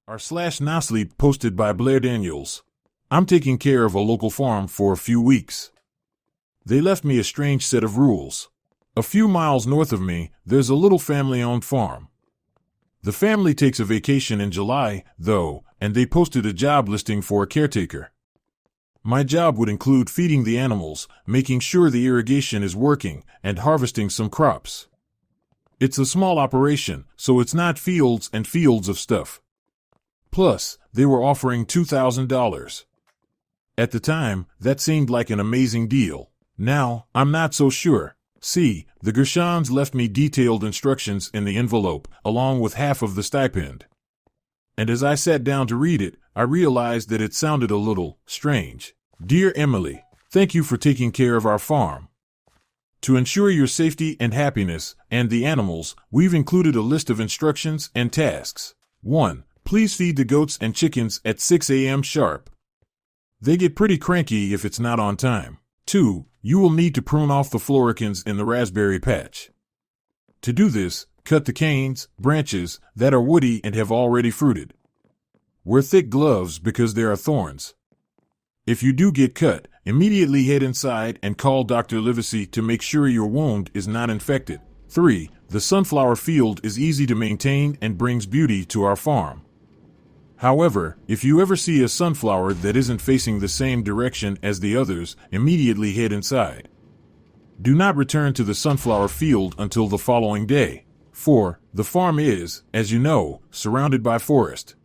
r/nosleep posted by BlairDaniels. I'm taking care of a local farm for a few weeks. They left me a strange set of rules. A few miles north of me, there's a little family-owned farm. The family takes a vacation in July, though, and they posted a job listing for a caretaker. My job would include feeding the animals, making sure the irrigation is working, and harvesting some crops. It's a small operation, so it's not fields and fields of stuff. Plus, they were offering $2,000. At the time, that seemed like an amazing deal. Now, I'm not so sure. See, the Gershons left me detailed instructions in the envelope, along with half of the stipend. And as I sat down to read it, I realized that it sounded a little strange. Dear Emily, thank you for taking care of our farm. To ensure your safety and happiness, and the animals, we've included a list of instructions and tasks. 1. Please feed the goats and chickens at 6 a.m. sharp. They get pretty cranky if it's not on time. 2. You will need to prune off the floricans in the raspberry patch. To do this, cut the canes, branches, that are woody and have already fruited. Wear thick gloves because there are thorns. If you do get cut, immediately head inside and call Dr. Livesey to make sure your wound is not infected. 3. The sunflower field is easy to maintain and brings beauty to our farm. However, if you ever see a sunflower that isn't facing the same direction as the others, immediately head inside. Do not return to the sunflower field until the following day. 4. The farm is, as you know, surrounded by forest.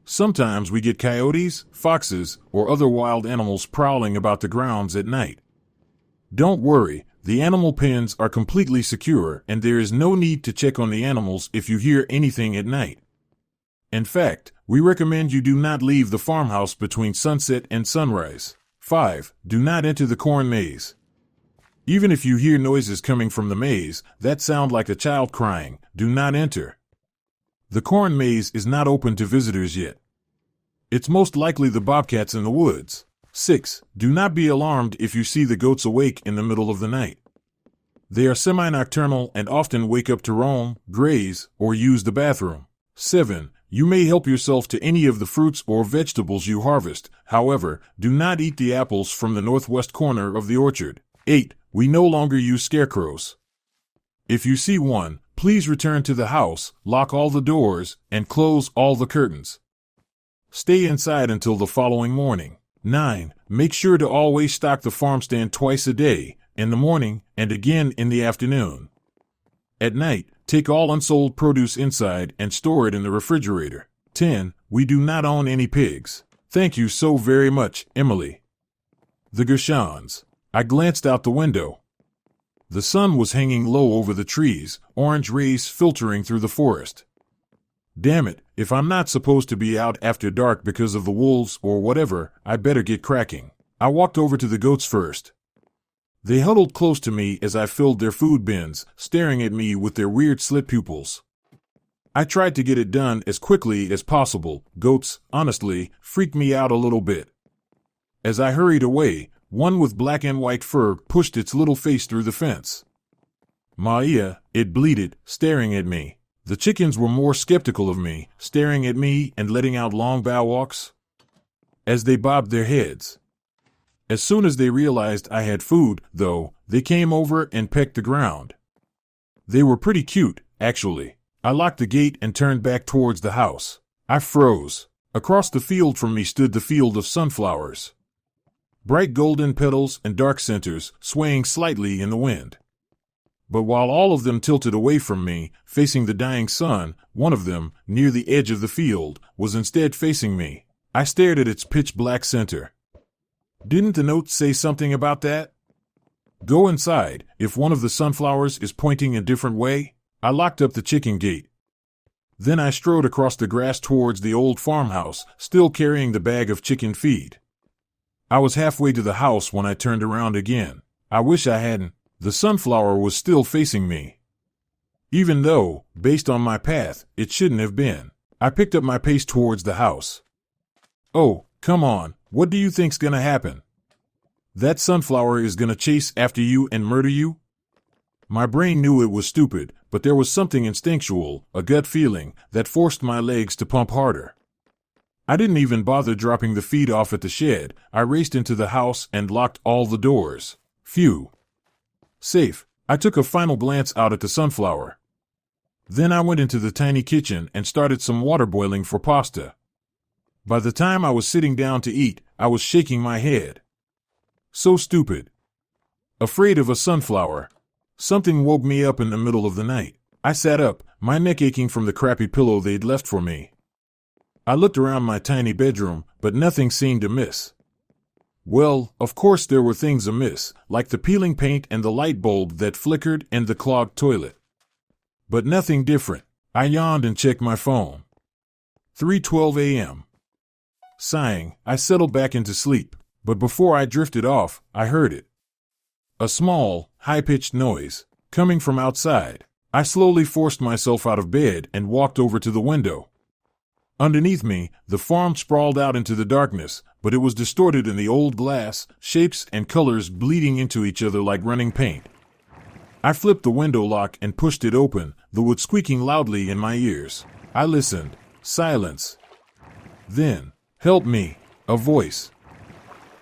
Sometimes we get coyotes, foxes, or other wild animals prowling about the grounds at night. Don't worry, the animal pens are completely secure and there is no need to check on the animals if you hear anything at night. In fact, we recommend you do not leave the farmhouse between sunset and sunrise. 5. Do not enter the corn maze. Even if you hear noises coming from the maze that sound like a child crying, do not enter. The corn maze is not open to visitors yet. It's most likely the bobcats in the woods. 6. Do not be alarmed if you see the goats awake in the middle of the night. They are semi-nocturnal and often wake up to roam, graze, or use the bathroom. 7. You may help yourself to any of the fruits or vegetables you harvest. However, do not eat the apples from the northwest corner of the orchard. 8. We no longer use scarecrows. If you see one, please return to the house, lock all the doors, and close all the curtains. Stay inside until the following morning. 9. Make sure to always stock the farm stand twice a day, in the morning and again in the afternoon. At night, take all unsold produce inside and store it in the refrigerator. 10. We do not own any pigs. Thank you so very much, Emily. The Gershons. I glanced out the window. The sun was hanging low over the trees, orange rays filtering through the forest. Damn it, if I'm not supposed to be out after dark because of the wolves or whatever, I better get cracking. I walked over to the goats first. They huddled close to me as I filled their food bins, staring at me with their weird slit pupils. I tried to get it done as quickly as possible. Goats, honestly, freaked me out a little bit. As I hurried away, one with black and white fur pushed its little face through the fence. Maia, it bleated, staring at me. The chickens were more skeptical of me, staring at me and letting out long bow walks as they bobbed their heads. As soon as they realized I had food, though, they came over and pecked the ground. They were pretty cute, actually. I locked the gate and turned back towards the house. I froze. Across the field from me stood the field of sunflowers. Bright golden petals and dark centers, swaying slightly in the wind. But while all of them tilted away from me, facing the dying sun, one of them, near the edge of the field, was instead facing me. I stared at its pitch-black center. Didn't the note say something about that? Go inside, if one of the sunflowers is pointing a different way. I locked up the chicken gate. Then I strode across the grass towards the old farmhouse, still carrying the bag of chicken feed. I was halfway to the house when I turned around again. I wish I hadn't. The sunflower was still facing me. Even though, based on my path, it shouldn't have been. I picked up my pace towards the house. Oh, come on, what do you think's gonna happen? That sunflower is gonna chase after you and murder you? My brain knew it was stupid, but there was something instinctual, a gut feeling, that forced my legs to pump harder. I didn't even bother dropping the feed off at the shed. I raced into the house and locked all the doors. Phew. Safe. I took a final glance out at the sunflower. Then I went into the tiny kitchen and started some water boiling for pasta. By the time I was sitting down to eat, I was shaking my head. So stupid. Afraid of a sunflower. Something woke me up in the middle of the night. I sat up, my neck aching from the crappy pillow they'd left for me. I looked around my tiny bedroom, but nothing seemed amiss. Well, of course there were things amiss, like the peeling paint and the light bulb that flickered and the clogged toilet. But nothing different. I yawned and checked my phone. 3:12 a.m. Sighing, I settled back into sleep, but before I drifted off, I heard it. A small, high-pitched noise, coming from outside. I slowly forced myself out of bed and walked over to the window. Underneath me, the farm sprawled out into the darkness, but it was distorted in the old glass, shapes and colors bleeding into each other like running paint. I flipped the window lock and pushed it open, the wood squeaking loudly in my ears. I listened. Silence. Then, help me. A voice.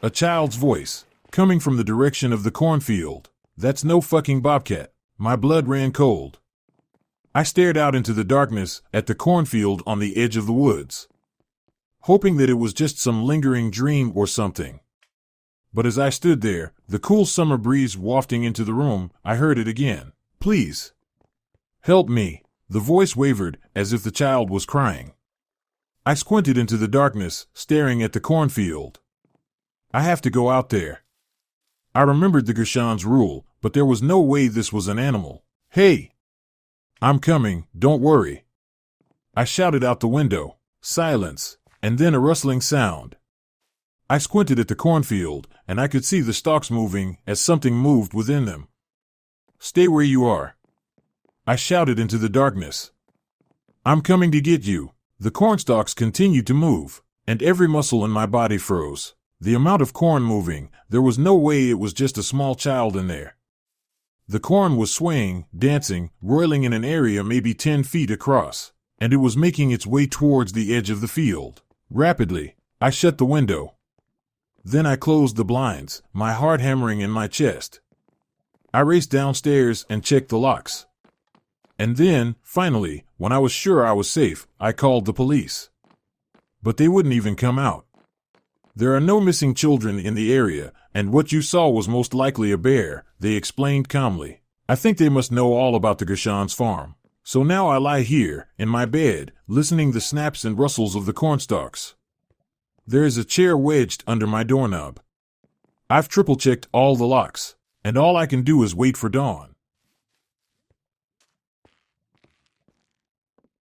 A child's voice, coming from the direction of the cornfield. That's no fucking bobcat. My blood ran cold. I stared out into the darkness, at the cornfield on the edge of the woods, hoping that it was just some lingering dream or something. But as I stood there, the cool summer breeze wafting into the room, I heard it again. Please. Help me. The voice wavered, as if the child was crying. I squinted into the darkness, staring at the cornfield. I have to go out there. I remembered the Gershon's rule, but there was no way this was an animal. Hey! I'm coming, don't worry. I shouted out the window. Silence, and then a rustling sound. I squinted at the cornfield, and I could see the stalks moving as something moved within them. Stay where you are. I shouted into the darkness. I'm coming to get you. The cornstalks continued to move, and every muscle in my body froze. The amount of corn moving, there was no way it was just a small child in there. The corn was swaying, dancing, roiling in an area maybe 10 feet across, and it was making its way towards the edge of the field. Rapidly, I shut the window. Then I closed the blinds, my heart hammering in my chest. I raced downstairs and checked the locks. And then, finally, when I was sure I was safe, I called the police. But they wouldn't even come out. There are no missing children in the area, and what you saw was most likely a bear, they explained calmly. I think they must know all about the Gershon's farm. So now I lie here, in my bed, listening the snaps and rustles of the cornstalks. There is a chair wedged under my doorknob. I've triple-checked all the locks, and all I can do is wait for dawn.